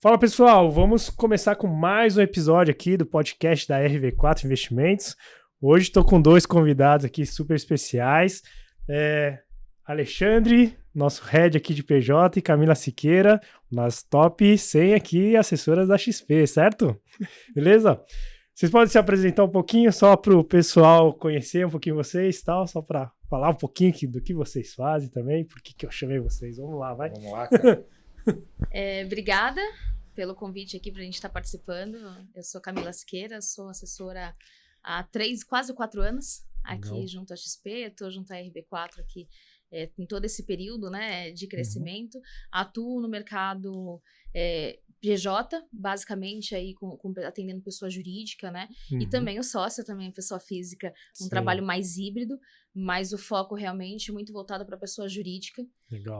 Fala pessoal, vamos começar com mais um episódio aqui do podcast da RV4 Investimentos. Hoje estou com dois convidados aqui super especiais, Alexandre, nosso head aqui de PJ, e Camila Siqueira, nas top 100 aqui assessoras da XP, certo? Beleza? Vocês podem se apresentar um pouquinho só para o pessoal conhecer um pouquinho vocês, tal, só para falar um pouquinho do que vocês fazem também, por que eu chamei vocês. Vamos lá, vai. Vamos lá, cara. Obrigada pelo convite aqui para a gente estar participando. Eu sou Camila Siqueira, sou assessora há quase 4 anos aqui junto à XP, estou junto à RB4 aqui em todo esse período, né, de crescimento. Atuo no mercado PJ, basicamente aí atendendo pessoa jurídica, né, e também o sócio, também pessoa física, um trabalho mais híbrido, mas o foco realmente muito voltado para a pessoa jurídica. Legal.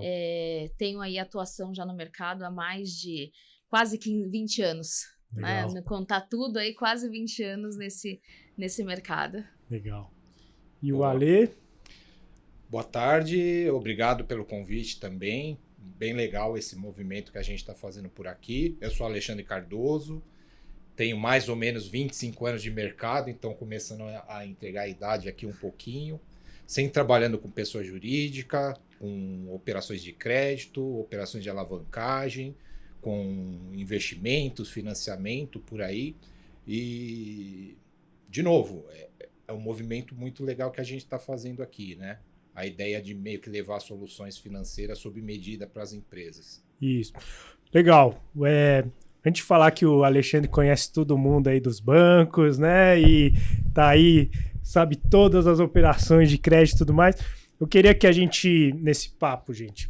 Tenho aí atuação já no mercado há mais de quase 20 anos, né? Contar tudo aí, quase 20 anos nesse mercado. Legal. E o Ale? Boa tarde, obrigado pelo convite também. Bem legal esse movimento que a gente está fazendo por aqui. Eu sou Alexandre Cardoso, tenho mais ou menos 25 anos de mercado, então começando a entregar a idade aqui um pouquinho. Sempre trabalhando com pessoa jurídica, com operações de crédito, operações de alavancagem, com investimentos, financiamento, por aí. E, de novo, é um movimento muito legal que a gente está fazendo aqui, né? A ideia de meio que levar soluções financeiras sob medida para as empresas. Isso. Legal. A gente falar que o Alexandre conhece todo mundo aí dos bancos, né? E tá aí, sabe todas as operações de crédito e tudo mais. Eu queria que a gente, nesse papo, gente,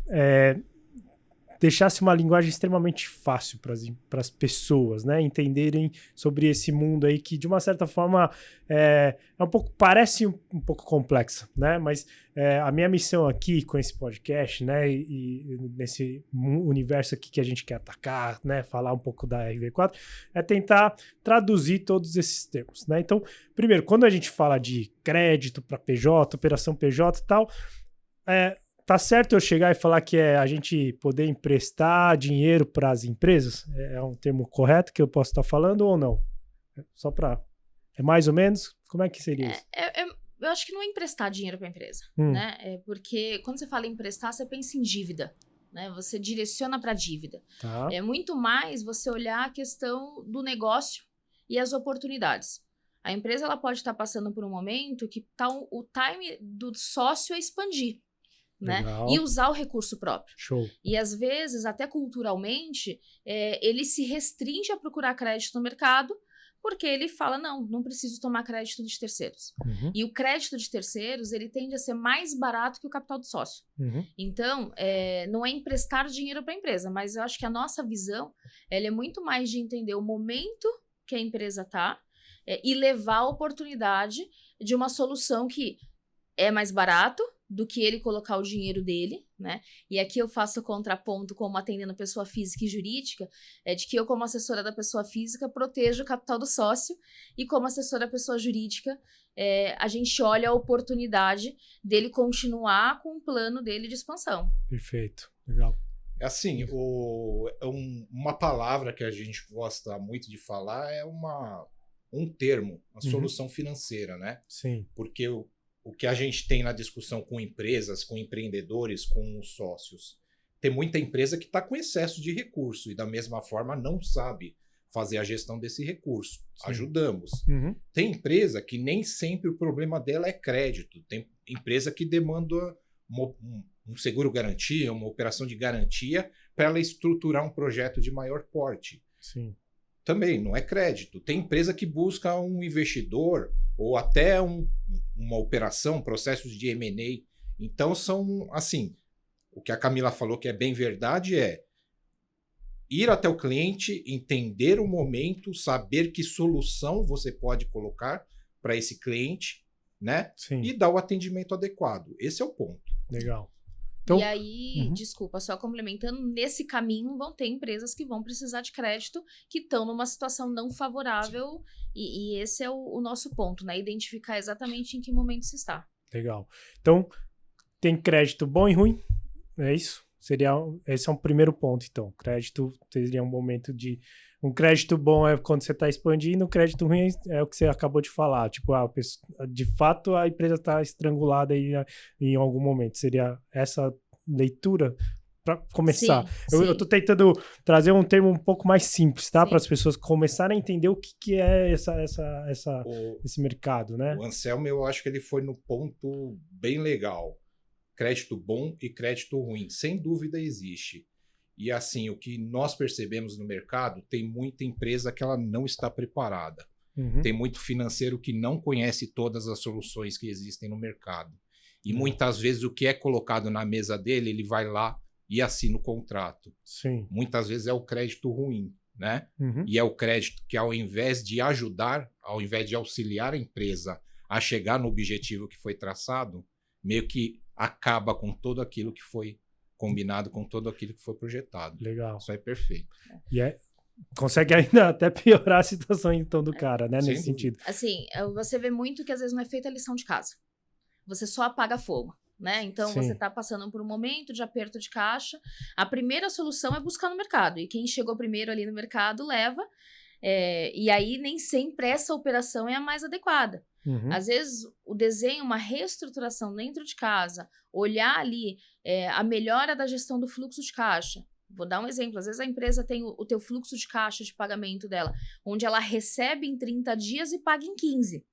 deixasse uma linguagem extremamente fácil para as pessoas, né, entenderem sobre esse mundo aí que, de uma certa forma, parece um pouco complexo, né, mas a minha missão aqui com esse podcast, né, e nesse universo aqui que a gente quer atacar, né, falar um pouco da RV4, é tentar traduzir todos esses termos, né. Então, primeiro, quando a gente fala de crédito para PJ, operação PJ e tal, tá certo eu chegar e falar que a gente poder emprestar dinheiro para as empresas? É um termo correto que eu posso estar falando ou não? Só para... É mais ou menos? Como é que seria isso? Eu acho que não é emprestar dinheiro para a empresa, né? Porque quando você fala em emprestar, você pensa em dívida, né? Você direciona para a dívida. Tá. É muito mais você olhar a questão do negócio e as oportunidades. A empresa ela pode estar passando por um momento que o time do sócio é expandir. Né? E usar o recurso próprio. Show. E às vezes, até culturalmente, ele se restringe a procurar crédito no mercado porque ele fala, não preciso tomar crédito de terceiros. E o crédito de terceiros, ele tende a ser mais barato que o capital do sócio. Então, não é emprestar dinheiro para a empresa, mas eu acho que a nossa visão ela é muito mais de entender o momento que a empresa está e levar a oportunidade de uma solução que é mais barato do que ele colocar o dinheiro dele, né? E aqui eu faço o contraponto como atendendo pessoa física e jurídica, de que eu, como assessora da pessoa física, protejo o capital do sócio e como assessora da pessoa jurídica, a gente olha a oportunidade dele continuar com o plano dele de expansão. Perfeito, legal. É assim, uma palavra que a gente gosta muito de falar é um termo, uma solução financeira, né? Sim. Porque o que a gente tem na discussão com empresas, com empreendedores, com os sócios, tem muita empresa que está com excesso de recurso e da mesma forma não sabe fazer a gestão desse recurso. Sim. Ajudamos. Tem empresa que nem sempre o problema dela é crédito. Tem empresa que demanda um seguro garantia, uma operação de garantia para ela estruturar um projeto de maior porte. Sim. Também não é crédito. Tem empresa que busca um investidor ou até uma operação, processos de M&A. Então são, assim, o que a Camila falou que é bem verdade ir até o cliente, entender o momento, saber que solução você pode colocar para esse cliente, né? Sim. E dar o atendimento adequado. Esse é o ponto. Legal. Então, e aí, desculpa, só complementando, nesse caminho vão ter empresas que vão precisar de crédito que estão numa situação não favorável e esse é o nosso ponto, né? Identificar exatamente em que momento se está. Legal. Então, tem crédito bom e ruim? É isso? esse é um primeiro ponto, então. Crédito seria um momento de... Um crédito bom é quando você está expandindo, o crédito ruim é o que você acabou de falar. Tipo, de fato, a empresa está estrangulada em algum momento. Seria essa leitura para começar. Eu estou tentando trazer um termo um pouco mais simples, tá? Para as pessoas começarem a entender o que é esse mercado, né? O Anselmo, eu acho que ele foi no ponto bem legal. Crédito bom e crédito ruim. Sem dúvida existe. E assim, o que nós percebemos no mercado, tem muita empresa que ela não está preparada. Tem muito financeiro que não conhece todas as soluções que existem no mercado. E muitas vezes o que é colocado na mesa dele, ele vai lá e assina o contrato. Sim. Muitas vezes é o crédito ruim, né? E é o crédito que, ao invés de ajudar, ao invés de auxiliar a empresa a chegar no objetivo que foi traçado, meio que acaba com tudo aquilo que foi combinado, com tudo aquilo que foi projetado. Legal. Isso é perfeito. E consegue ainda até piorar a situação, então, do cara, né? Nesse sentido. Assim, você vê muito que às vezes não é feita a lição de casa. Você só apaga fogo, né? Então, você está passando por um momento de aperto de caixa. A primeira solução é buscar no mercado. E quem chegou primeiro ali no mercado leva. E aí, nem sempre essa operação é a mais adequada. Às vezes, o desenho, uma reestruturação dentro de casa, olhar ali a melhora da gestão do fluxo de caixa. Vou dar um exemplo. Às vezes, a empresa tem o teu fluxo de caixa de pagamento dela, onde ela recebe em 30 dias e paga em 15.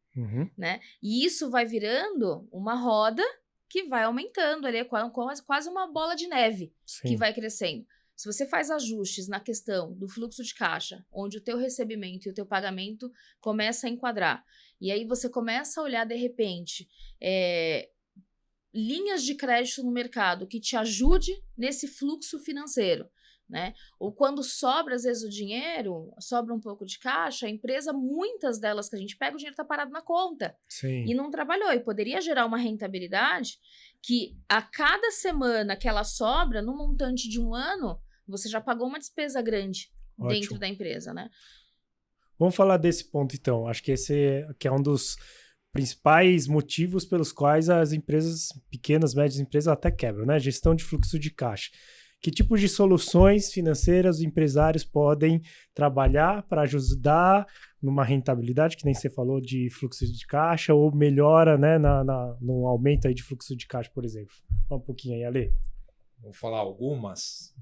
Né? E isso vai virando uma roda que vai aumentando ali, quase uma bola de neve que vai crescendo. Se você faz ajustes na questão do fluxo de caixa, onde o teu recebimento e o teu pagamento começa a enquadrar, e aí você começa a olhar, de repente, linhas de crédito no mercado que te ajude nesse fluxo financeiro, né? Ou quando sobra, às vezes, o dinheiro, sobra um pouco de caixa, a empresa, muitas delas que a gente pega, o dinheiro está parado na conta. E não trabalhou. E poderia gerar uma rentabilidade que, a cada semana que ela sobra, no montante de um ano, você já pagou uma despesa grande dentro da empresa, né? Vamos falar desse ponto, então. Acho que esse que é um dos principais motivos pelos quais as empresas, pequenas, médias empresas, até quebram, né? Gestão de fluxo de caixa. Que tipo de soluções financeiras os empresários podem trabalhar para ajudar numa rentabilidade, que nem você falou, de fluxo de caixa, ou melhora, né, no aumento aí de fluxo de caixa, por exemplo? Fala um pouquinho aí, Ale. Vou falar algumas.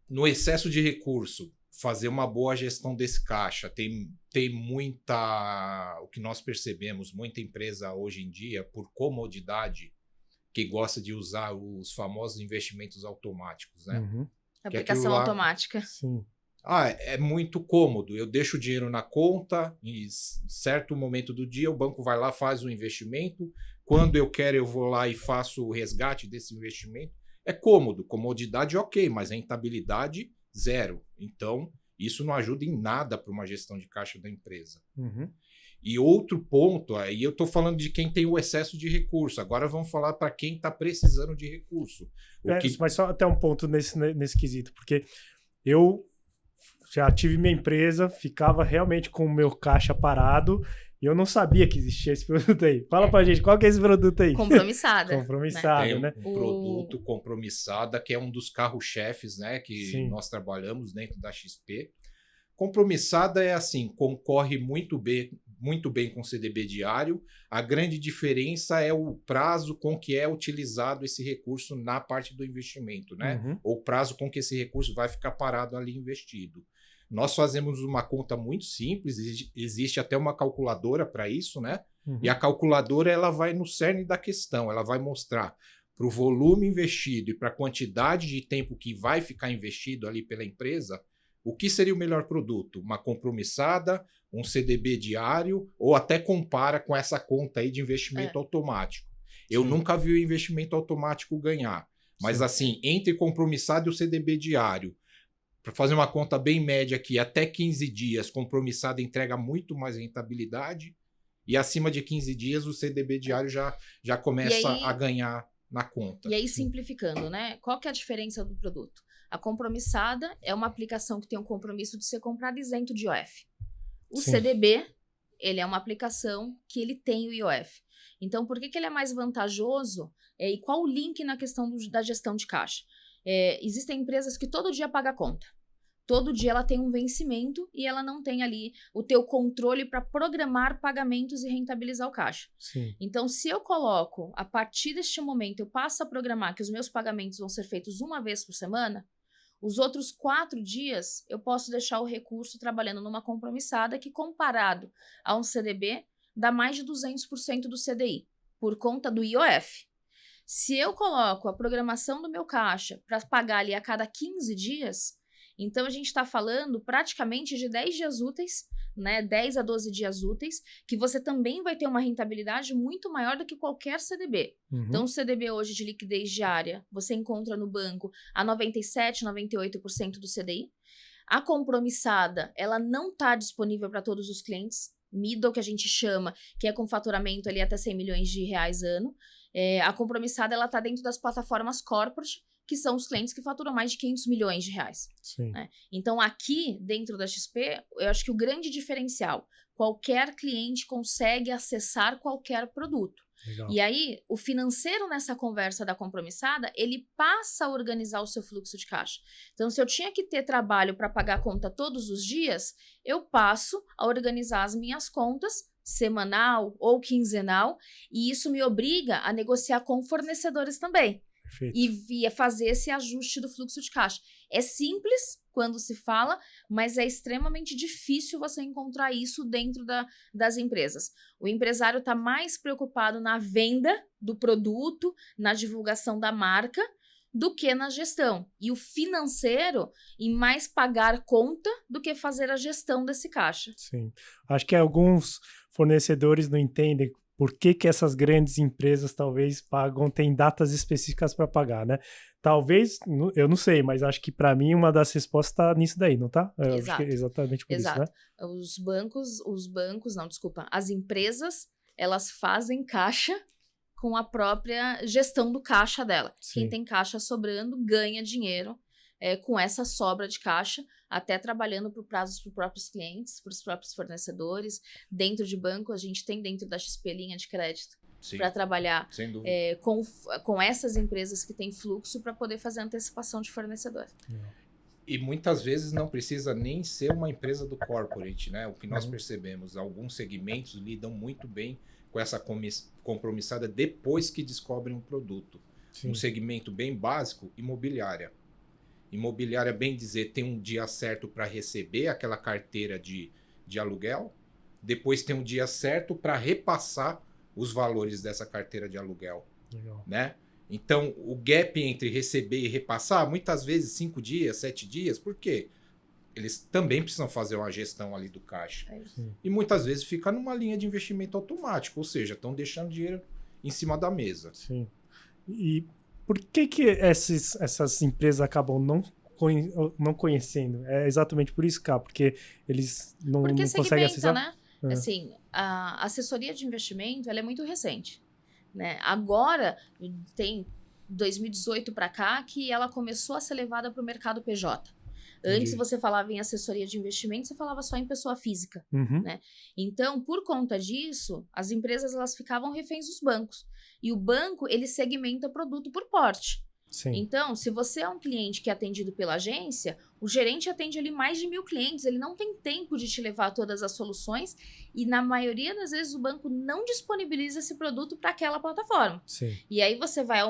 No excesso de recurso, fazer uma boa gestão desse caixa. Tem muita... O que nós percebemos, muita empresa hoje em dia, por comodidade, que gosta de usar os famosos investimentos automáticos, né? Aplicação automática. Sim. É muito cômodo. Eu deixo o dinheiro na conta, em certo momento do dia, o banco vai lá, faz o investimento. Quando eu quero, eu vou lá e faço o resgate desse investimento. É cômodo, comodidade ok, mas rentabilidade zero. Então, isso não ajuda em nada para uma gestão de caixa da empresa. E outro ponto, aí eu estou falando de quem tem o excesso de recurso. Agora vamos falar para quem está precisando de recurso. Mas só até um ponto nesse quesito, porque eu já tive minha empresa, ficava realmente com o meu caixa parado e eu não sabia que existia esse produto aí. Fala pra gente, qual que é esse produto aí? Compromissada. Compromissada, né? Tem um produto Compromissada, que é um dos carros-chefes, né, que nós trabalhamos dentro da XP. Compromissada é assim, concorre muito bem com o CDB diário. A grande diferença é o prazo com que é utilizado esse recurso na parte do investimento, né? Ou o prazo com que esse recurso vai ficar parado ali investido. Nós fazemos uma conta muito simples, existe até uma calculadora para isso, né? E a calculadora ela vai no cerne da questão, ela vai mostrar para o volume investido e para a quantidade de tempo que vai ficar investido ali pela empresa, o que seria o melhor produto? Uma compromissada, um CDB diário, ou até compara com essa conta aí de investimento automático. Eu nunca vi o investimento automático ganhar, mas assim, entre compromissado e o CDB diário, para fazer uma conta bem média aqui, até 15 dias, compromissada entrega muito mais rentabilidade, e acima de 15 dias o CDB diário já começa a ganhar na conta. E aí, simplificando, né? Qual que é a diferença do produto? A compromissada é uma aplicação que tem um compromisso de ser comprada isento de IOF. O CDB ele é uma aplicação que ele tem o IOF. Então, por que ele é mais vantajoso? E qual o link na questão da gestão de caixa? Existem empresas que todo dia pagam a conta. Todo dia ela tem um vencimento e ela não tem ali o teu controle para programar pagamentos e rentabilizar o caixa. Sim. Então, se eu coloco, a partir deste momento, eu passo a programar que os meus pagamentos vão ser feitos uma vez por semana, os outros 4 dias eu posso deixar o recurso trabalhando numa compromissada que, comparado a um CDB, dá mais de 200% do CDI, por conta do IOF. Se eu coloco a programação do meu caixa para pagar ali a cada 15 dias, então a gente está falando praticamente de 10 dias úteis, né? 10 a 12 dias úteis, que você também vai ter uma rentabilidade muito maior do que qualquer CDB. Uhum. Então, o CDB hoje de liquidez diária, você encontra no banco a 97%, 98% do CDI. A compromissada, ela não está disponível para todos os clientes. Middle, que a gente chama, que é com faturamento ali até 100 milhões de reais ano. A compromissada, ela está dentro das plataformas corporate, que são os clientes que faturam mais de 500 milhões de reais. Sim. Né? Então, aqui, dentro da XP, eu acho que o grande diferencial, qualquer cliente consegue acessar qualquer produto. Legal. E aí, o financeiro nessa conversa da compromissada, ele passa a organizar o seu fluxo de caixa. Então, se eu tinha que ter trabalho para pagar a conta todos os dias, eu passo a organizar as minhas contas semanal ou quinzenal, e isso me obriga a negociar com fornecedores também. Perfeito. E fazer esse ajuste do fluxo de caixa. É simples quando se fala, mas é extremamente difícil você encontrar isso dentro das empresas. O empresário está mais preocupado na venda do produto, na divulgação da marca, do que na gestão. E o financeiro em mais pagar conta do que fazer a gestão desse caixa. Sim. Acho que alguns fornecedores não entendem por que essas grandes empresas talvez pagam, tem datas específicas para pagar, né? Talvez, eu não sei, mas acho que para mim uma das respostas está nisso daí, não tá? Eu Exato. acho que é exatamente por Exato. isso, né? As empresas, elas fazem caixa com a própria gestão do caixa dela. Sim. Quem tem caixa sobrando ganha dinheiro com essa sobra de caixa, até trabalhando por prazos para os próprios clientes, para os próprios fornecedores. Dentro de banco, a gente tem dentro da XP linha de crédito para trabalhar com essas empresas que têm fluxo para poder fazer antecipação de fornecedor. E muitas vezes não precisa nem ser uma empresa do corporate, né? O que nós percebemos, alguns segmentos lidam muito bem com essa compromissada depois que descobrem um produto. Sim. Um segmento bem básico, imobiliária. Imobiliária, bem dizer, tem um dia certo para receber aquela carteira de aluguel, depois tem um dia certo para repassar os valores dessa carteira de aluguel. Legal. Né? Então, o gap entre receber e repassar, muitas vezes 5 dias, 7 dias, por quê? Eles também precisam fazer uma gestão ali do caixa. E muitas vezes fica numa linha de investimento automático, ou seja, estão deixando dinheiro em cima da mesa. Sim. E por que essas empresas acabam não conhecendo? É exatamente por isso, cara, porque eles não conseguem acessar? Né? Assim, a assessoria de investimento, ela é muito recente, né? Agora, tem 2018 para cá, que ela começou a ser levada para o mercado PJ. Antes você falava em assessoria de investimento, você falava só em pessoa física, né? Então, por conta disso, as empresas elas ficavam reféns dos bancos. E o banco, ele segmenta produto por porte. Sim. Então, se você é um cliente que é atendido pela agência, o gerente atende ali mais de 1.000 clientes, ele não tem tempo de te levar todas as soluções e na maioria das vezes o banco não disponibiliza esse produto para aquela plataforma. Sim. E aí você vai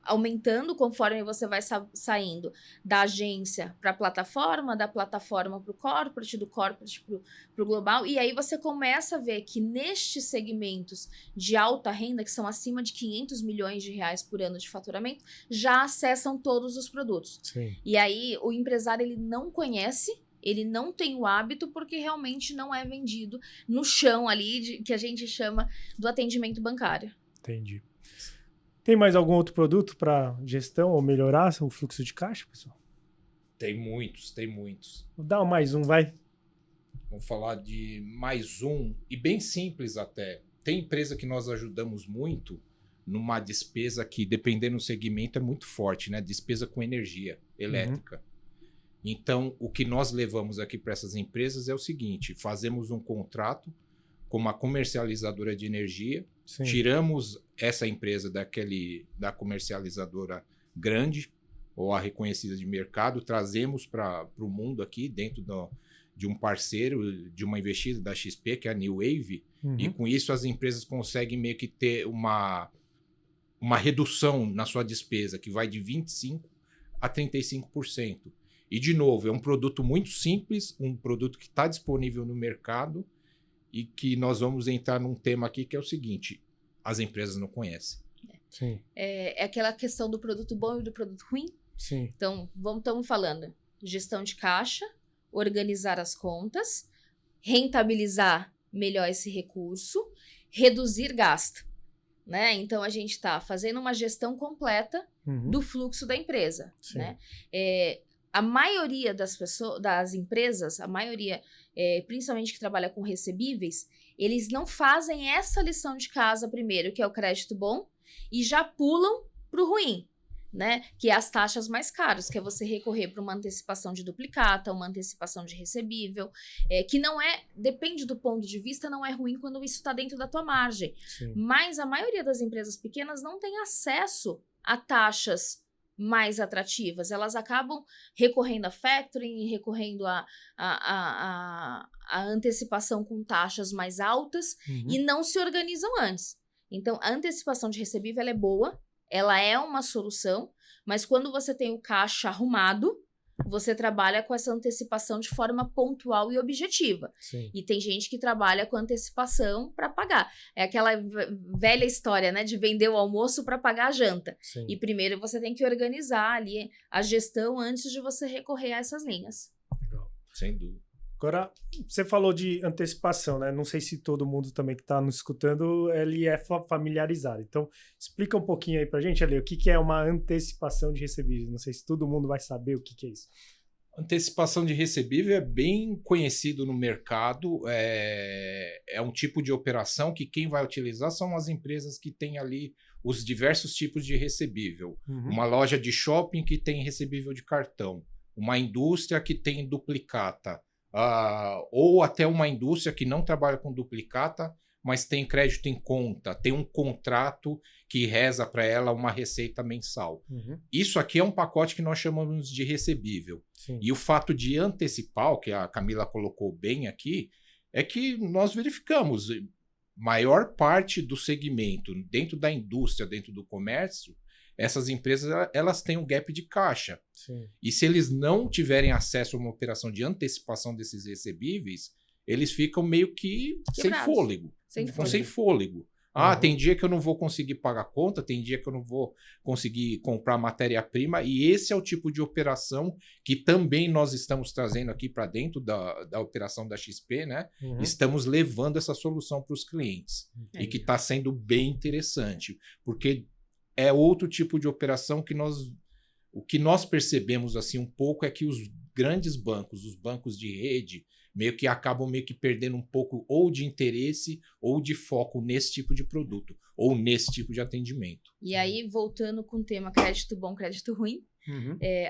aumentando conforme você vai saindo da agência para a plataforma, da plataforma para o corporate, do corporate para o global, e aí você começa a ver que nestes segmentos de alta renda, que são acima de 500 milhões de reais por ano de faturamento, já acessam todos os produtos. Sim. E aí o empresário ele não conhece, ele não tem o hábito porque realmente não é vendido no chão ali, que a gente chama do atendimento bancário. Entendi. Tem mais algum outro produto para gestão ou melhorar o fluxo de caixa, pessoal? Tem muitos. Dá mais um, vai. Vamos falar de mais um, e bem simples até. Tem empresa que nós ajudamos muito numa despesa que, dependendo do segmento, é muito forte, né? Despesa com energia elétrica. Então, o que nós levamos aqui para essas empresas é o seguinte, fazemos um contrato como a comercializadora de energia. Sim. Tiramos essa empresa da comercializadora grande, ou a reconhecida de mercado, trazemos para o mundo aqui, dentro de um parceiro, de uma investida da XP, que é a New Wave, e com isso as empresas conseguem meio que ter uma redução na sua despesa, que vai de 25% a 35%. E, de novo, é um produto muito simples, um produto que está disponível no mercado e que nós vamos entrar num tema aqui que é o seguinte, as empresas não conhecem. Sim. É aquela questão do produto bom e do produto ruim. Sim. Então, estamos falando gestão de caixa, organizar as contas, rentabilizar melhor esse recurso, reduzir gasto, né? Então, a gente está fazendo uma gestão completa do fluxo da empresa, Sim. né? A maioria das empresas, principalmente que trabalha com recebíveis, eles não fazem essa lição de casa primeiro, que é o crédito bom, e já pulam para o ruim, né? Que é as taxas mais caras, que é você recorrer para uma antecipação de duplicata, uma antecipação de recebível, que não é, depende do ponto de vista, não é ruim quando isso está dentro da tua margem. Sim. Mas a maioria das empresas pequenas não tem acesso a taxas mais atrativas, elas acabam recorrendo a factoring, recorrendo a antecipação com taxas mais altas e não se organizam antes. Então, a antecipação de recebível ela é boa, ela é uma solução, mas quando você tem o caixa arrumado, você trabalha com essa antecipação de forma pontual e objetiva. Sim. E tem gente que trabalha com antecipação para pagar. É aquela velha história, né, de vender o almoço para pagar a janta. Sim. E primeiro você tem que organizar ali a gestão antes de você recorrer a essas linhas. Legal. Sem dúvida. Agora, você falou de antecipação, né? Não sei se todo mundo também que está nos escutando, ele é familiarizado. Então, explica um pouquinho aí pra gente, Ale, o que é uma antecipação de recebíveis? Não sei se todo mundo vai saber o que é isso. Antecipação de recebível é bem conhecido no mercado, é um tipo de operação que quem vai utilizar são as empresas que têm ali os diversos tipos de recebível. Uma loja de shopping que tem recebível de cartão, uma indústria que tem duplicata, ou até uma indústria que não trabalha com duplicata, mas tem crédito em conta, tem um contrato que reza para ela uma receita mensal. Isso aqui é um pacote que nós chamamos de recebível. Sim. E o fato de antecipar, o que a Camila colocou bem aqui, é que nós verificamos maior parte do segmento dentro da indústria, dentro do comércio, essas empresas elas têm um gap de caixa. Sim. E se eles não tiverem acesso a uma operação de antecipação desses recebíveis, eles ficam meio que Quebrados. sem fôlego. Sem fôlego. Tem dia que eu não vou conseguir pagar conta, tem dia que eu não vou conseguir comprar matéria-prima, e esse é o tipo de operação que também nós estamos trazendo aqui para dentro da operação da XP, né? Estamos levando essa solução para os clientes. E que está sendo bem interessante, porque é outro tipo de operação que o que nós percebemos assim um pouco é que os grandes bancos, os bancos de rede, acabam perdendo um pouco ou de interesse ou de foco nesse tipo de produto ou nesse tipo de atendimento. E aí, voltando com o tema crédito bom, crédito ruim,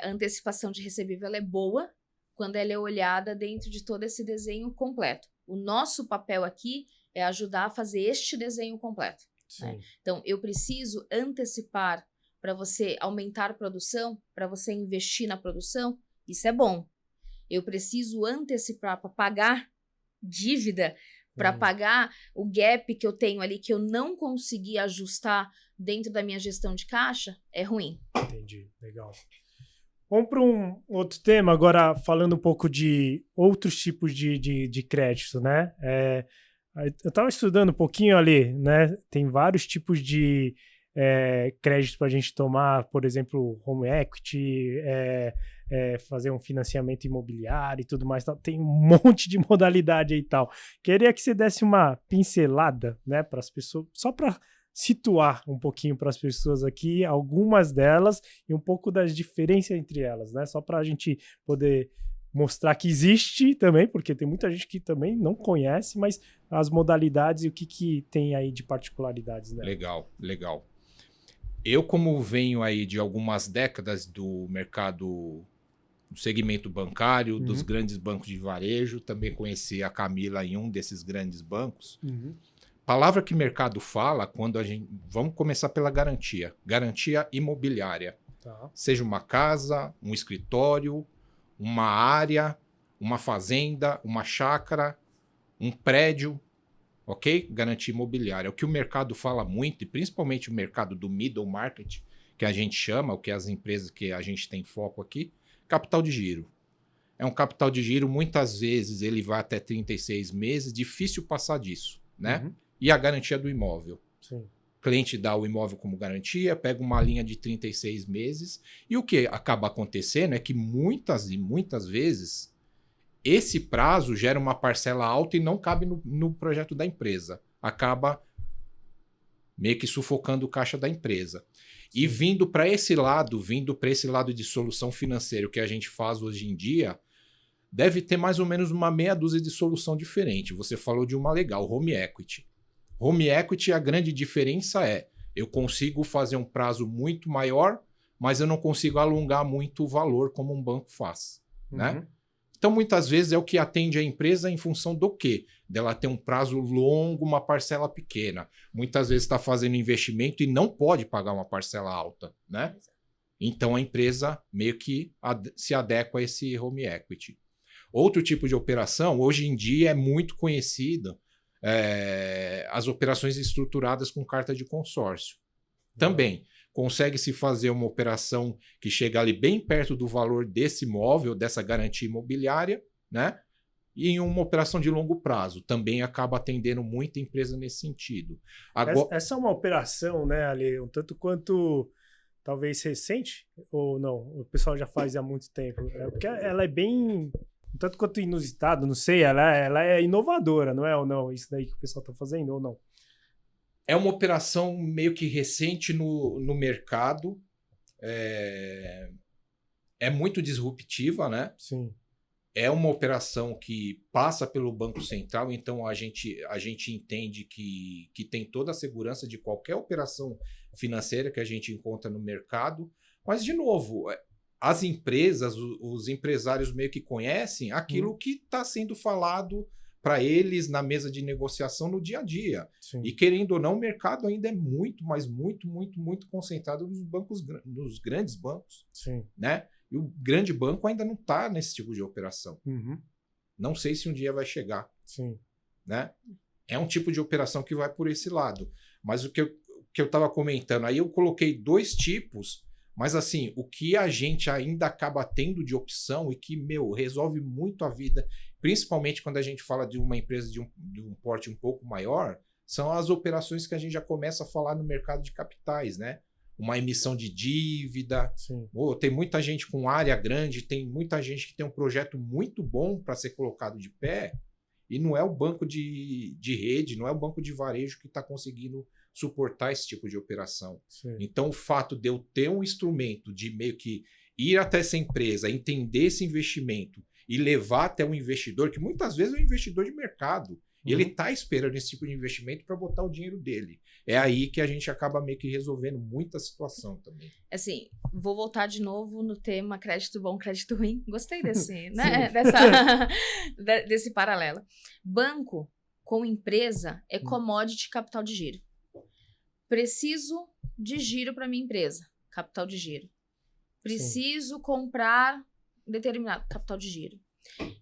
a antecipação de recebível ela é boa quando ela é olhada dentro de todo esse desenho completo. O nosso papel aqui é ajudar a fazer este desenho completo. Né? Então, eu preciso antecipar para você aumentar a produção, para você investir na produção, isso é bom. Eu preciso antecipar para pagar dívida, para pagar o gap que eu tenho ali, que eu não consegui ajustar dentro da minha gestão de caixa, é ruim. Entendi, legal. Vamos para um outro tema, agora falando um pouco de outros tipos de crédito, né? Eu estava estudando um pouquinho ali, né? Tem vários tipos de crédito para a gente tomar, por exemplo, home equity, fazer um financiamento imobiliário e tudo mais. Tem um monte de modalidade aí e tal. Queria que você desse uma pincelada, né, para as pessoas, só para situar um pouquinho para as pessoas aqui, algumas delas e um pouco das diferenças entre elas, né? Só para a gente poder mostrar que existe também, porque tem muita gente que também não conhece, mas as modalidades e o que tem aí de particularidades dela. Legal. Eu, como venho aí de algumas décadas do mercado segmento bancário, dos grandes bancos de varejo. Também conheci a Camila em um desses grandes bancos. Palavra que o mercado fala quando a gente... Vamos começar pela garantia. Garantia imobiliária. Tá. Seja uma casa, um escritório, uma área, uma fazenda, uma chácara, um prédio, ok? Garantia imobiliária. O que o mercado fala muito, e principalmente o mercado do middle market, que a gente chama, o que as empresas que a gente tem foco aqui, capital de giro. É um capital de giro, muitas vezes ele vai até 36 meses, difícil passar disso, né? E a garantia do imóvel. Sim. O cliente dá o imóvel como garantia, pega uma linha de 36 meses, e o que acaba acontecendo é que muitas e muitas vezes esse prazo gera uma parcela alta e não cabe no projeto da empresa. Acaba meio que sufocando o caixa da empresa. E vindo para esse lado de solução financeira que a gente faz hoje em dia, deve ter mais ou menos uma meia dúzia de solução diferente. Você falou de uma legal, Home Equity. Home Equity, a grande diferença é, eu consigo fazer um prazo muito maior, mas eu não consigo alongar muito o valor como um banco faz, né? Então, muitas vezes é o que atende a empresa em função do quê? Dela ter um prazo longo, uma parcela pequena. Muitas vezes está fazendo investimento e não pode pagar uma parcela alta, né? Então, a empresa meio que se adequa a esse Home Equity. Outro tipo de operação, hoje em dia é muito conhecido, as operações estruturadas com carta de consórcio. Também consegue-se fazer uma operação que chega ali bem perto do valor desse imóvel, dessa garantia imobiliária, né? E em uma operação de longo prazo. Também acaba atendendo muita empresa nesse sentido. Agora... Essa é uma operação, né, Ali, um tanto quanto talvez recente, ou não? O pessoal já faz há muito tempo. Porque ela é bem... Um tanto quanto inusitado, não sei, ela é inovadora, não é ou não? Isso daí que o pessoal está fazendo ou não? É uma operação meio que recente no mercado. É muito disruptiva, né? Sim. É uma operação que passa pelo Banco Central, então a gente entende que tem toda a segurança de qualquer operação financeira que a gente encontra no mercado. Mas, de novo, as empresas, os empresários meio que conhecem aquilo que está sendo falado para eles na mesa de negociação no dia a dia. Sim. E querendo ou não, o mercado ainda é muito, mas muito, muito, muito concentrado nos grandes bancos. Sim. Né? E o grande banco ainda não está nesse tipo de operação. Não sei se um dia vai chegar. Sim. Né? É um tipo de operação que vai por esse lado. Mas o que eu estava comentando, aí eu coloquei 2 tipos. Mas assim, o que a gente ainda acaba tendo de opção e que, resolve muito a vida, principalmente quando a gente fala de uma empresa de um porte um pouco maior, são as operações que a gente já começa a falar no mercado de capitais, né? Uma emissão de dívida. Tem muita gente com área grande, tem muita gente que tem um projeto muito bom para ser colocado de pé e não é o banco de rede, não é o banco de varejo que está conseguindo suportar esse tipo de operação. Sim. Então, o fato de eu ter um instrumento de meio que ir até essa empresa, entender esse investimento e levar até um investidor, que muitas vezes é um investidor de mercado, e ele está esperando esse tipo de investimento para botar o dinheiro dele. É aí que a gente acaba meio que resolvendo muita situação também. Assim, vou voltar de novo no tema crédito bom, crédito ruim. Gostei desse, né? Desse paralelo. Banco com empresa é commodity, capital de giro. Preciso de giro para minha empresa, capital de giro. Preciso comprar determinado capital de giro.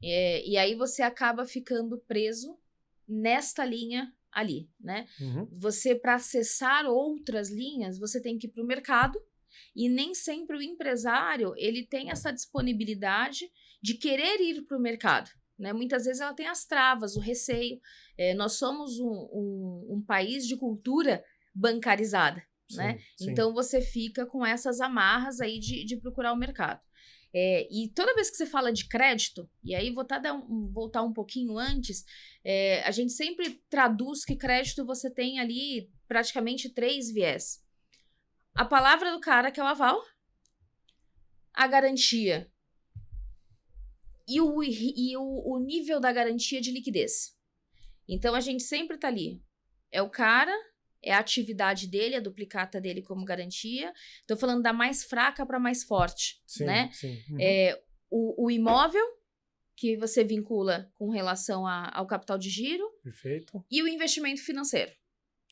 E aí você acaba ficando preso nesta linha ali, né? Você, para acessar outras linhas, você tem que ir para o mercado e nem sempre o empresário ele tem essa disponibilidade de querer ir para o mercado. Né? Muitas vezes ela tem as travas, o receio. Nós somos um país de cultura bancarizada, né? Sim. Então você fica com essas amarras aí de procurar o mercado. E toda vez que você fala de crédito, e aí voltar um pouquinho antes, a gente sempre traduz que crédito você tem ali praticamente 3 viés. A palavra do cara, que é o aval, a garantia e o nível da garantia de liquidez. Então a gente sempre tá ali. É o cara, é a atividade dele, a duplicata dele como garantia. Tô falando da mais fraca para mais forte, sim, né? Sim. o imóvel, que você vincula com relação ao capital de giro. Perfeito. E o investimento financeiro,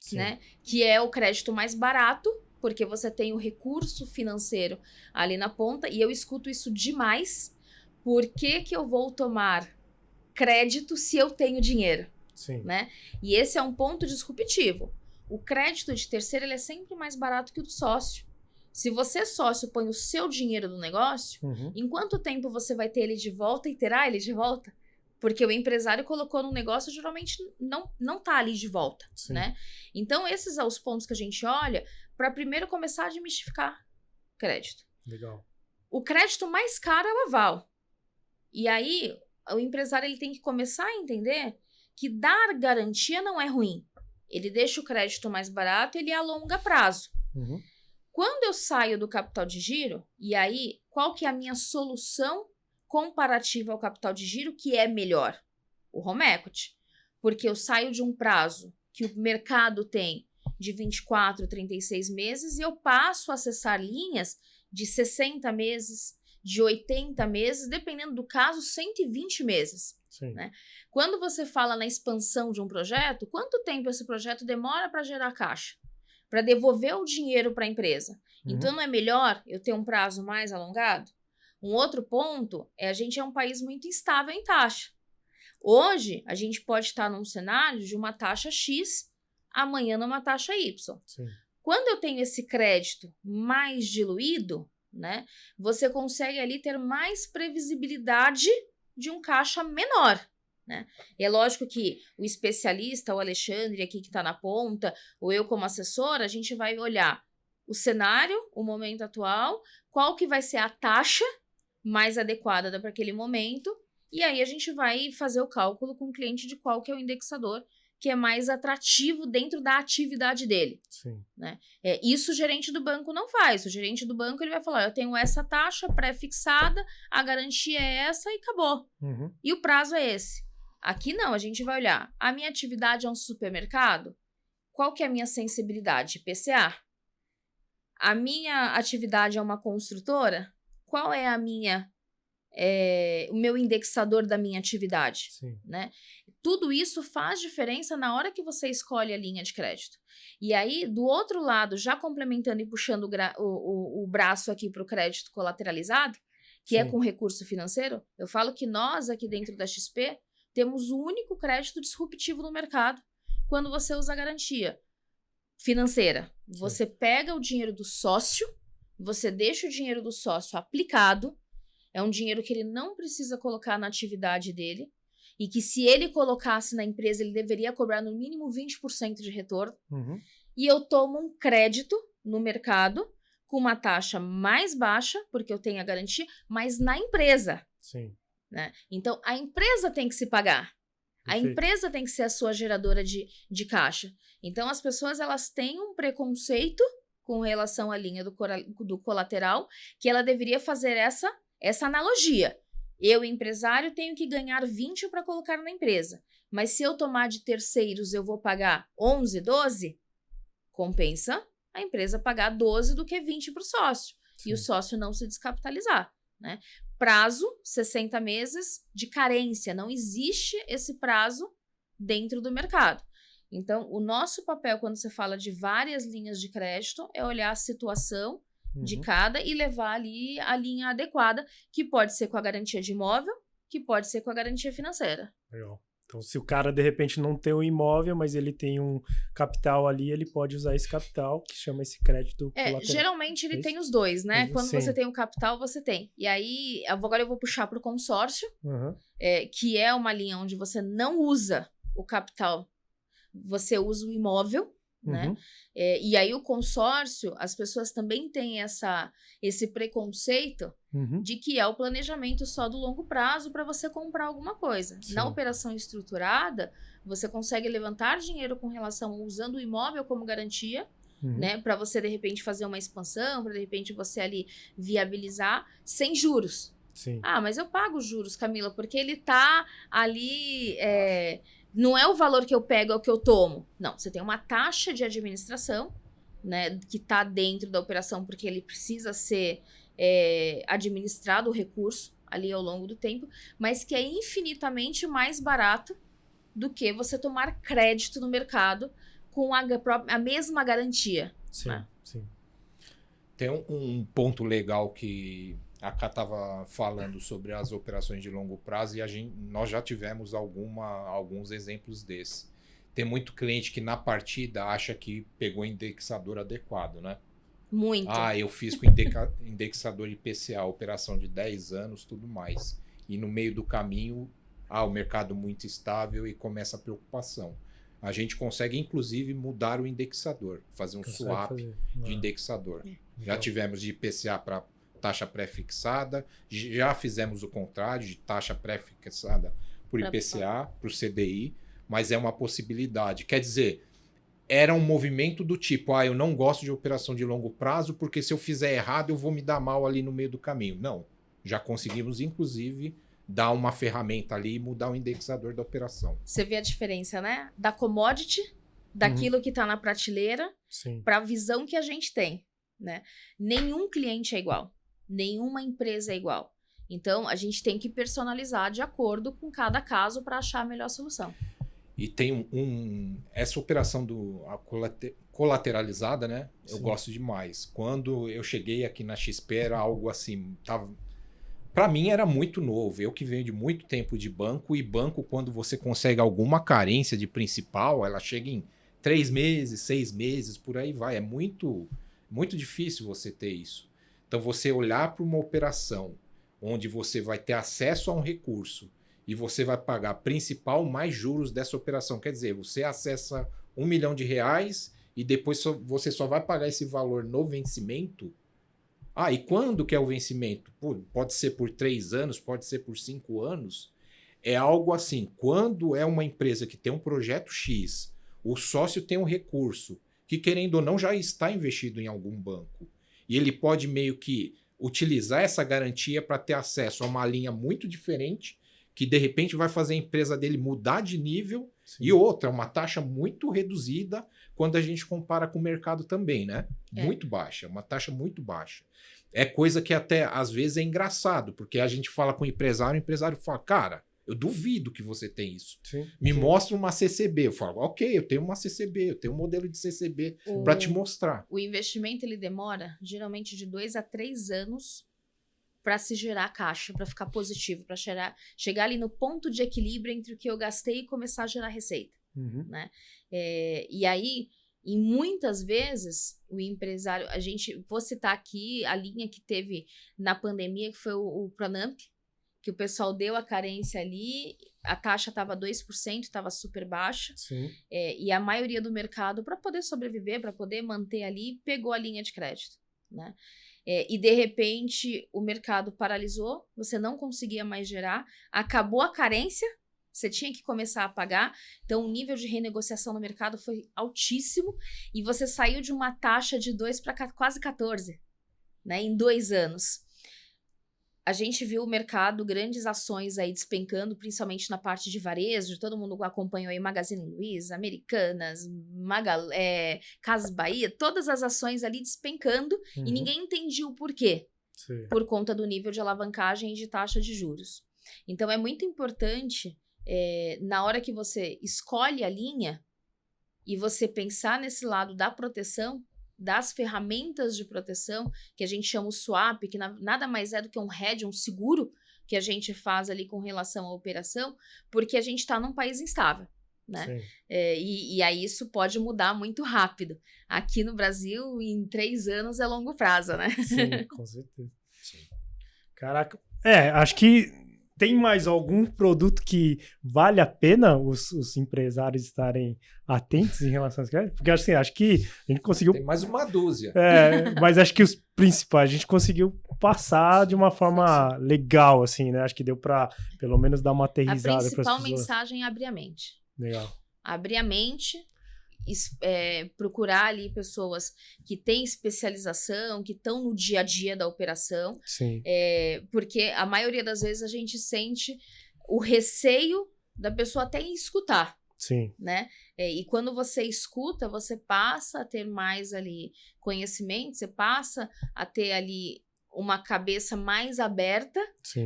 Sim. né? Que é o crédito mais barato, porque você tem o recurso financeiro ali na ponta. E eu escuto isso demais. Por que que eu vou tomar crédito se eu tenho dinheiro? Sim. Né? E esse é um ponto disruptivo. O crédito de terceiro ele é sempre mais barato que o do sócio. Se você, sócio, põe o seu dinheiro no negócio, em quanto tempo você vai ter ele de volta e terá ele de volta? Porque o empresário colocou no negócio, geralmente não tá ali de volta, Sim. né? Então, esses são os pontos que a gente olha para primeiro começar a desmistificar crédito. Legal. O crédito mais caro é o aval. E aí, o empresário ele tem que começar a entender que dar garantia não é ruim. Ele deixa o crédito mais barato, ele é a longo prazo. Quando eu saio do capital de giro, e aí, qual que é a minha solução comparativa ao capital de giro que é melhor? O home equity. Porque eu saio de um prazo que o mercado tem de 24, 36 meses e eu passo a acessar linhas de 60 meses, de 80 meses, dependendo do caso, 120 meses. Sim. Né? Quando você fala na expansão de um projeto, quanto tempo esse projeto demora para gerar caixa? Para devolver o dinheiro para a empresa. Então, não é melhor eu ter um prazo mais alongado? Um outro ponto é a gente é um país muito instável em taxa. Hoje, a gente pode estar num cenário de uma taxa X, amanhã numa taxa Y. Sim. Quando eu tenho esse crédito mais diluído, né, você consegue ali ter mais previsibilidade de um caixa menor. Né? E é lógico que o especialista, o Alexandre aqui que está na ponta, ou eu como assessora, a gente vai olhar o cenário, o momento atual, qual que vai ser a taxa mais adequada para aquele momento, e aí a gente vai fazer o cálculo com o cliente de qual que é o indexador que é mais atrativo dentro da atividade dele. Sim. Né? Isso o gerente do banco não faz. O gerente do banco ele vai falar, eu tenho essa taxa pré-fixada, a garantia é essa e acabou. E o prazo é esse. Aqui não, a gente vai olhar, a minha atividade é um supermercado? Qual que é a minha sensibilidade? PCA. A minha atividade é uma construtora? Qual é o meu indexador da minha atividade? Sim. Né? Tudo isso faz diferença na hora que você escolhe a linha de crédito. E aí, do outro lado, já complementando e puxando o braço aqui para o crédito colateralizado, que Sim. é com recurso financeiro, eu falo que nós aqui dentro da XP temos o único crédito disruptivo no mercado quando você usa a garantia financeira. Você pega o dinheiro do sócio, você deixa o dinheiro do sócio aplicado, é um dinheiro que ele não precisa colocar na atividade dele, e que se ele colocasse na empresa, ele deveria cobrar no mínimo 20% de retorno. E eu tomo um crédito no mercado com uma taxa mais baixa, porque eu tenho a garantia, mas na empresa. Sim. Né? Então, a empresa tem que se pagar. A empresa tem que ser a sua geradora de caixa. Então, as pessoas elas têm um preconceito com relação à linha do colateral, que ela deveria fazer essa analogia. Eu, empresário, tenho que ganhar 20 para colocar na empresa. Mas se eu tomar de terceiros, eu vou pagar 11, 12? Compensa a empresa pagar 12 do que 20 para o sócio. Sim. E o sócio não se descapitalizar. Né? Prazo, 60 meses de carência. Não existe esse prazo dentro do mercado. Então, o nosso papel, quando você fala de várias linhas de crédito, é olhar a situação de cada e levar ali a linha adequada, que pode ser com a garantia de imóvel, que pode ser com a garantia financeira. Legal. Então, se o cara, de repente, não tem um imóvel, mas ele tem um capital ali, ele pode usar esse capital, que chama esse crédito colateral. Geralmente ele tem os dois, né? Quando Sim. você tem o capital, você tem. E aí, agora eu vou puxar para o consórcio, que é uma linha onde você não usa o capital, você usa o imóvel, né? E aí o consórcio, as pessoas também têm esse preconceito de que é o planejamento só do longo prazo para você comprar alguma coisa. Sim. Na operação estruturada, você consegue levantar dinheiro com relação usando o imóvel como garantia, né? Para você, de repente, fazer uma expansão, para de repente você ali viabilizar sem juros. Sim. Ah, mas eu pago juros, Camila, porque ele tá ali... Não é o valor que eu pego, é o que eu tomo. Não, você tem uma taxa de administração, né, que está dentro da operação, porque ele precisa ser administrado, o recurso, ali ao longo do tempo, mas que é infinitamente mais barato do que você tomar crédito no mercado com a mesma garantia. Sim, né? sim. Tem um ponto legal que a Cá estava falando sobre as operações de longo prazo e nós já tivemos alguns exemplos desses. Tem muito cliente que na partida acha que pegou indexador adequado, né? Muito. Eu fiz com indexador IPCA, operação de 10 anos, tudo mais. E no meio do caminho, o mercado muito estável e começa a preocupação. A gente consegue, inclusive, mudar o indexador, fazer um swap de indexador. Já tivemos de IPCA para taxa pré-fixada, já fizemos o contrário, de taxa pré-fixada por IPCA, para o CDI, mas é uma possibilidade. Quer dizer, era um movimento do tipo, eu não gosto de operação de longo prazo, porque se eu fizer errado, eu vou me dar mal ali no meio do caminho. Não, já conseguimos, inclusive, dar uma ferramenta ali e mudar o indexador da operação. Você vê a diferença, né? Da commodity, daquilo que está na prateleira, para a visão que a gente tem, né? Nenhum cliente é igual, nenhuma empresa é igual. Então, a gente tem que personalizar de acordo com cada caso para achar a melhor solução. E tem essa operação colateralizada, né? Eu gosto demais. Quando eu cheguei aqui na XP, era algo assim, para mim era muito novo. Eu que venho de muito tempo de banco, e banco, quando você consegue alguma carência de principal, ela chega em 3 meses, 6 meses, por aí vai. É muito, muito difícil você ter isso. Então, você olhar para uma operação onde você vai ter acesso a um recurso e você vai pagar principal mais juros dessa operação. Quer dizer, você acessa R$1 milhão e depois você só vai pagar esse valor no vencimento. E quando que é o vencimento? Pode ser por 3 anos, pode ser por 5 anos. É algo assim, quando é uma empresa que tem um projeto X, o sócio tem um recurso que, querendo ou não, já está investido em algum banco. E ele pode meio que utilizar essa garantia para ter acesso a uma linha muito diferente, que de repente vai fazer a empresa dele mudar de nível. Sim. E outra, uma taxa muito reduzida quando a gente compara com o mercado também, né? Muito baixa, uma taxa muito baixa. É coisa que até às vezes é engraçado, porque a gente fala com o empresário fala, cara, eu duvido que você tem isso. Me mostra uma CCB. Eu falo, ok, eu tenho uma CCB, eu tenho um modelo de CCB para te mostrar. O investimento ele demora geralmente de 2 a 3 anos para se gerar caixa, para ficar positivo, para chegar ali no ponto de equilíbrio entre o que eu gastei e começar a gerar receita. Né? E aí, e muitas vezes, o empresário... Vou citar aqui a linha que teve na pandemia, que foi o Pronamp, que o pessoal deu a carência ali, a taxa estava 2%, estava super baixa. E a maioria do mercado, para poder sobreviver, para poder manter ali, pegou a linha de crédito. Né? E de repente o mercado paralisou, você não conseguia mais gerar, acabou a carência, você tinha que começar a pagar, então o nível de renegociação no mercado foi altíssimo e você saiu de uma taxa de 2 para quase 14, né, em 2 anos. A gente viu o mercado, grandes ações aí despencando, principalmente na parte de varejo, todo mundo acompanhou aí Magazine Luiza, Americanas, Casas Bahia, todas as ações ali despencando e ninguém entendia o porquê. Por conta do nível de alavancagem e de taxa de juros. Então é muito importante, na hora que você escolhe a linha e você pensar nesse lado da proteção, das ferramentas de proteção, que a gente chama o swap, que nada mais é do que um hedge, um seguro que a gente faz ali com relação à operação, porque a gente está num país instável, né? E aí isso pode mudar muito rápido. Aqui no Brasil, em 3 anos é longo prazo, né? Sim, com certeza. Sim. Caraca, acho que tem mais algum produto que vale a pena os empresários estarem atentos em relação às créditos? Porque assim, acho que a gente conseguiu... Tem mais uma dúzia. Mas acho que os principais a gente conseguiu passar de uma forma legal, assim, né? Acho que deu para pelo menos dar uma aterrissada para as pessoas. A principal mensagem é abrir a mente. Legal. Abrir a mente, procurar ali pessoas que têm especialização, que estão no dia a dia da operação. Sim. Porque a maioria das vezes a gente sente o receio da pessoa até em escutar. Sim. Né? E quando você escuta, você passa a ter mais ali conhecimento, você passa a ter ali uma cabeça mais aberta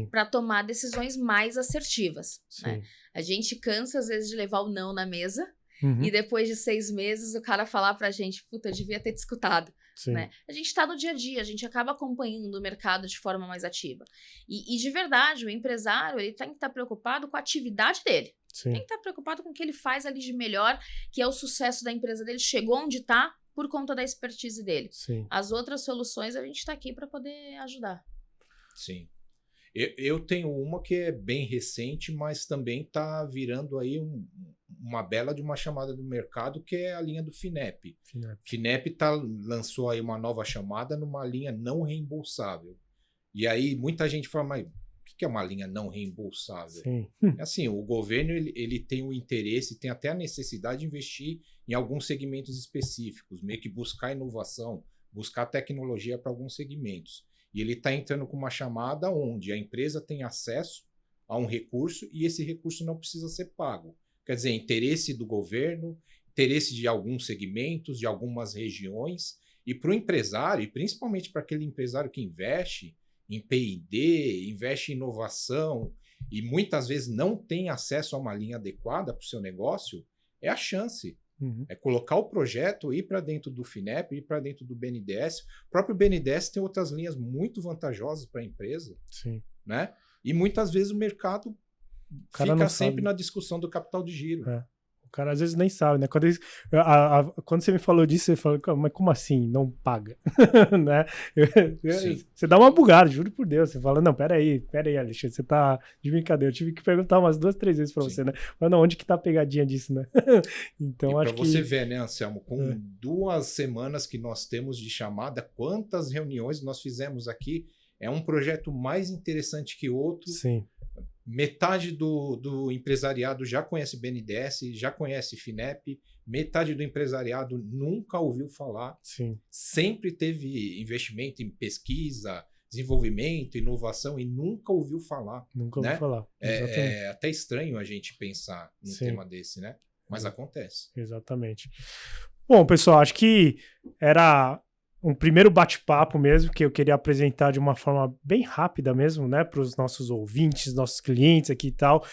para tomar decisões mais assertivas. Né? A gente cansa, às vezes, de levar o não na mesa e depois de 6 meses o cara falar pra gente, puta, eu devia ter te escutado. Né? A gente tá no dia a dia, a gente acaba acompanhando o mercado de forma mais ativa. E de verdade, o empresário, ele tem que estar preocupado com a atividade dele. Tem que estar preocupado com o que ele faz ali de melhor, que é o sucesso da empresa dele, chegou onde tá por conta da expertise dele. As outras soluções a gente tá aqui para poder ajudar. Sim. Eu tenho uma que é bem recente, mas também tá virando aí uma bela de uma chamada do mercado, que é a linha do FINEP. FINEP lançou aí uma nova chamada numa linha não reembolsável. E aí muita gente fala, mas o que é uma linha não reembolsável? Assim, o governo ele tem o interesse, tem até a necessidade de investir em alguns segmentos específicos, meio que buscar inovação, buscar tecnologia para alguns segmentos. E ele está entrando com uma chamada onde a empresa tem acesso a um recurso e esse recurso não precisa ser pago. Quer dizer, interesse do governo, interesse de alguns segmentos, de algumas regiões. E para o empresário, e principalmente para aquele empresário que investe em P&D, investe em inovação e muitas vezes não tem acesso a uma linha adequada para o seu negócio, é a chance. É colocar o projeto, ir para dentro do FINEP, ir para dentro do BNDES. O próprio BNDES tem outras linhas muito vantajosas para a empresa. Né? E muitas vezes o mercado fica sempre na discussão do capital de giro. O cara às vezes nem sabe, né? Quando você me falou disso, você falou, mas como assim? Não paga? Né? Você dá uma bugada, juro por Deus. Você fala, não, peraí, Alexandre, você tá de brincadeira. Eu tive que perguntar umas 2, 3 vezes pra você, né? Mas não, onde que tá a pegadinha disso, né? Então, e acho pra você ver, né, Anselmo, com 2 semanas que nós temos de chamada, quantas reuniões nós fizemos aqui? É um projeto mais interessante que outro. Metade do empresariado já conhece BNDES, já conhece FINEP, metade do empresariado nunca ouviu falar. Sempre teve investimento em pesquisa, desenvolvimento, inovação e nunca ouviu falar. Ouviu falar. É até estranho a gente pensar num tema desse, né? Mas acontece. Exatamente. Bom, pessoal, acho que era um primeiro bate-papo mesmo, que eu queria apresentar de uma forma bem rápida mesmo, né, para os nossos ouvintes, nossos clientes aqui e tal,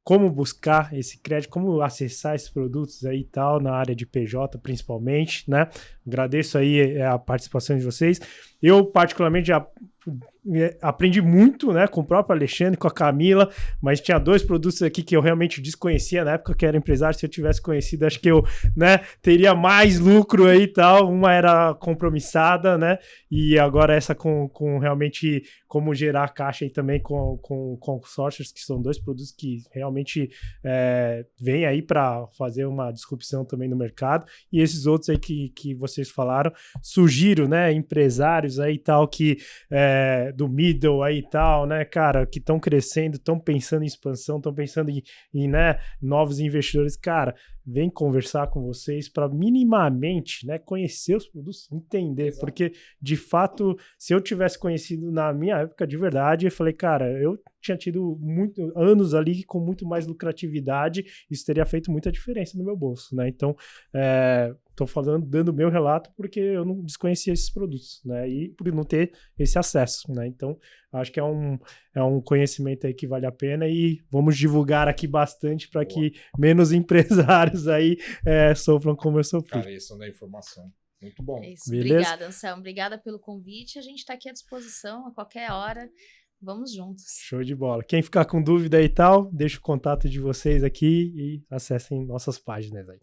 como buscar esse crédito, como acessar esses produtos aí e tal, na área de PJ principalmente, né, agradeço aí a participação de vocês. Eu particularmente já aprendi muito, né, com o próprio Alexandre, com a Camila, mas tinha 2 produtos aqui que eu realmente desconhecia na época que eu era empresário. Se eu tivesse conhecido, acho que eu, né, teria mais lucro aí e tal. Uma era compromissada, né, e agora essa com realmente como gerar caixa aí também com consórcios, que são 2 produtos que realmente vêm aí para fazer uma disrupção também no mercado. E esses outros aí que vocês falaram, sugiro, né, empresários aí e tal, que do middle aí e tal, né, cara, que estão crescendo, estão pensando em expansão, estão pensando em né, novos investidores, cara, vem conversar com vocês para minimamente, né, conhecer os produtos, entender, porque de fato, se eu tivesse conhecido na minha época de verdade, eu falei, cara, eu tinha tido anos ali com muito mais lucratividade, isso teria feito muita diferença no meu bolso, né, então estou dando meu relato porque eu não desconhecia esses produtos, né, e por não ter esse acesso, né, então acho que é um conhecimento aí que vale a pena e vamos divulgar aqui bastante para que menos empresários aí sofram como eu sofri. Cara, isso é informação. Muito bom. É isso. Obrigada, Anselmo. Obrigada pelo convite. A gente está aqui à disposição a qualquer hora. Vamos juntos. Show de bola. Quem ficar com dúvida e tal, deixa o contato de vocês aqui e acessem nossas páginas aí.